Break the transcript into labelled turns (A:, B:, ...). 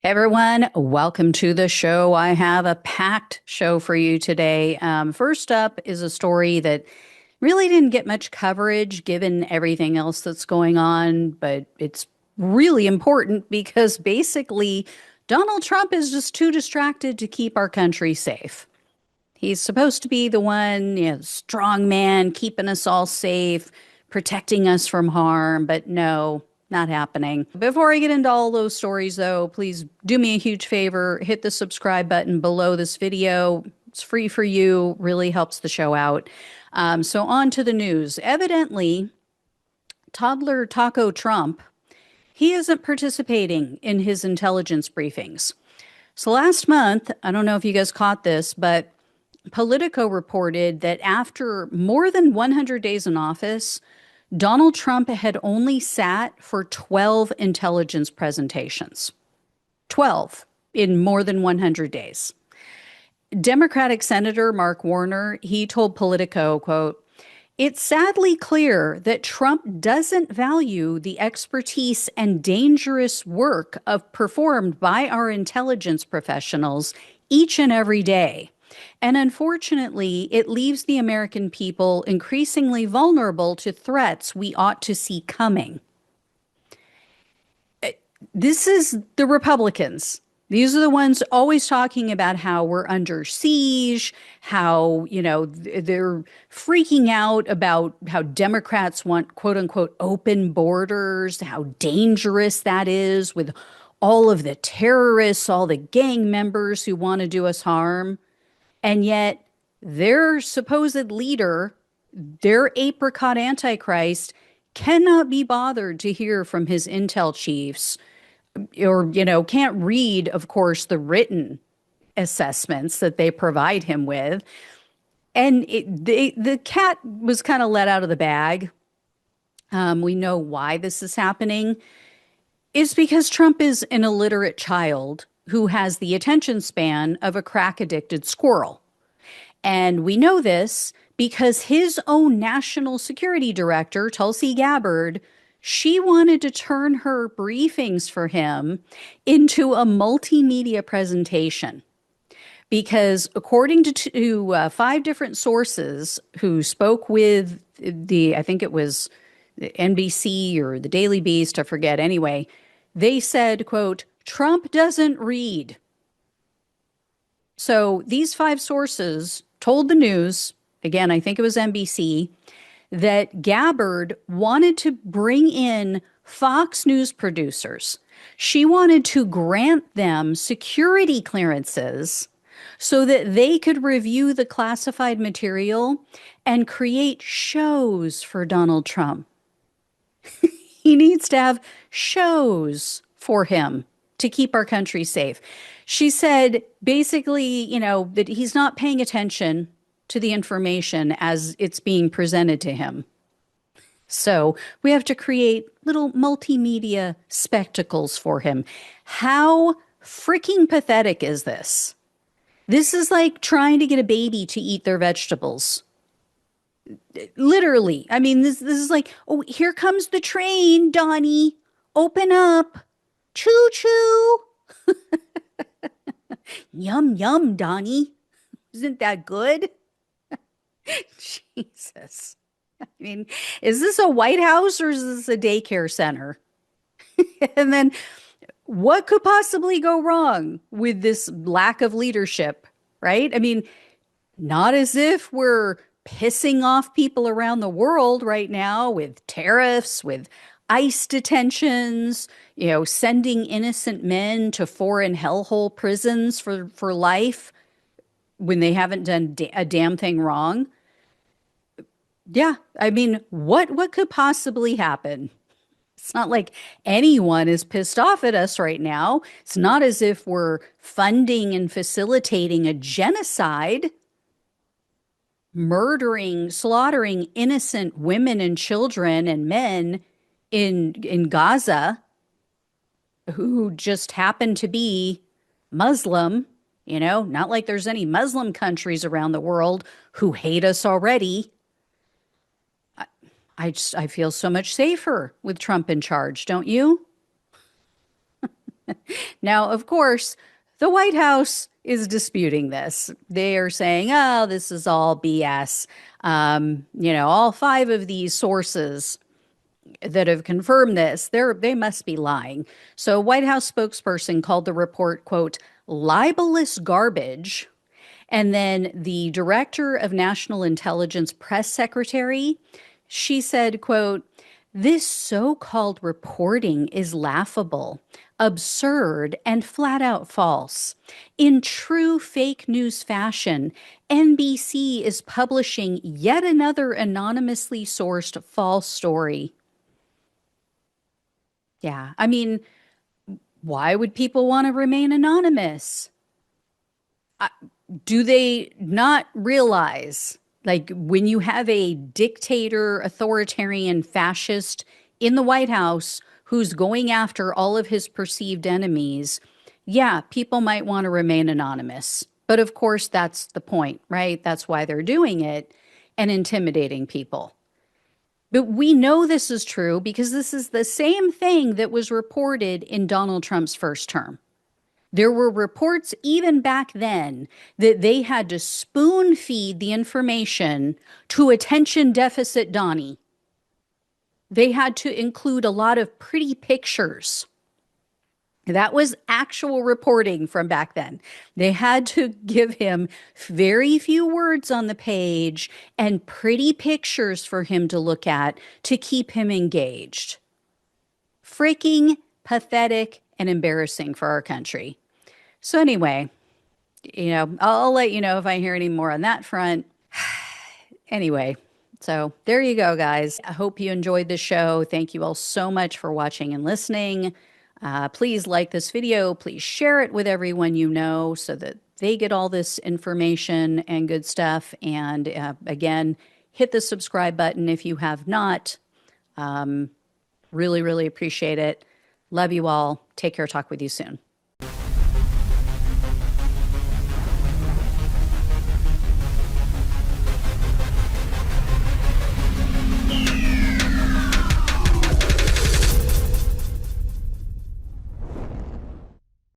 A: Hey everyone, welcome to the show. I have a packed show for you today. First up is a story that really didn't get much coverage given everything else that's going on, but it's really important because basically Donald Trump is just too distracted to keep our country safe. He's supposed to be the one, strong man, keeping us all safe, protecting us from harm, but no, not happening. Before I get into all those stories, though, please do me a huge favor, hit the subscribe button below this video. It's free for you, really helps the show out. So on to the news. Evidently, toddler Taco Trump, he isn't participating in his intelligence briefings. So last month, I don't know if you guys caught this, but Politico reported that after more than 100 days in office, Donald Trump had only sat for 12 intelligence presentations. 12 in more than 100 days. Democratic Senator Mark Warner, he told Politico, quote, "It's sadly clear that Trump doesn't value the expertise and dangerous work performed by our intelligence professionals each and every day. And unfortunately, it leaves the American people increasingly vulnerable to threats we ought to see coming." This is the Republicans. These are the ones always talking about how we're under siege, how, they're freaking out about how Democrats want quote unquote open borders, how dangerous that is with all of the terrorists, all the gang members who want to do us harm. And yet their supposed leader, their apricot antichrist, cannot be bothered to hear from his intel chiefs or, can't read, of course, the assessments that they provide him with. And the cat was kind of let out of the bag. We know why this is happening. It's because Trump is an illiterate child who has the attention span of a crack addicted squirrel. And we know this because his own national security director, Tulsi Gabbard, she wanted to turn her briefings for him into a multimedia presentation. Because according to five different sources who spoke with I think it was NBC or the Daily Beast, I forget. Anyway, they said, quote, "Trump doesn't read." So these five sources told the news, again, I think it was NBC, that Gabbard wanted to bring in Fox News producers. She wanted to grant them security clearances so that they could review the classified material and create shows for Donald Trump. He needs to have shows for him to keep our country safe. She said basically, that he's not paying attention to the information as it's being presented to him. So we have to create little multimedia spectacles for him. How freaking pathetic is this? This is like trying to get a baby to eat their vegetables. Literally. I mean, this is like, "Oh, here comes the train, Donnie. Open up. Choo choo." Yum, yum, Donnie. Isn't that good? Jesus. I mean, is this a White House or is this a daycare center? And then what could possibly go wrong with this lack of leadership, right? I mean, not as if we're pissing off people around the world right now with tariffs, with ICE detentions, sending innocent men to foreign hellhole prisons for life when they haven't done a damn thing wrong. Yeah, I mean, what could possibly happen? It's not like anyone is pissed off at us right now. It's not as if we're funding and facilitating a genocide, murdering, slaughtering innocent women and children and men in Gaza who just happen to be Muslim, not like there's any Muslim countries around the world who hate us already. I feel so much safer with Trump in charge, don't you? Now, of course, the White House is disputing this. They are saying, oh, this is all BS. All five of these sources that have confirmed this, they must be lying. So, a White House spokesperson called the report, quote, libelous garbage. And then the director of national intelligence press secretary, she said, quote, this so-called reporting is laughable, absurd, and flat out false. In true fake news fashion, NBC is publishing yet another anonymously sourced false story. Yeah, I mean, why would people want to remain anonymous? Do they not realize, like, when you have a dictator, authoritarian, fascist in the White House who's going after all of his perceived enemies, yeah, people might want to remain anonymous. But of course, that's the point, right? That's why they're doing it and intimidating people. But we know this is true because this is the same thing that was reported in Donald Trump's first term. There were reports even back then that they had to spoon feed the information to attention deficit Donnie. They had to include a lot of pretty pictures. That was actual reporting from back then. They had to give him very few words on the page and pretty pictures for him to look at to keep him engaged. Freaking pathetic and embarrassing for our country. So, anyway, I'll let you know if I hear any more on that front. Anyway, so there you go, guys. I hope you enjoyed the show. Thank you all so much for watching and listening. Please like this video. Please share it with everyone you know so that they get all this information and good stuff. And again, hit the subscribe button if you have not. Really, really appreciate it. Love you all. Take care. Talk with you soon.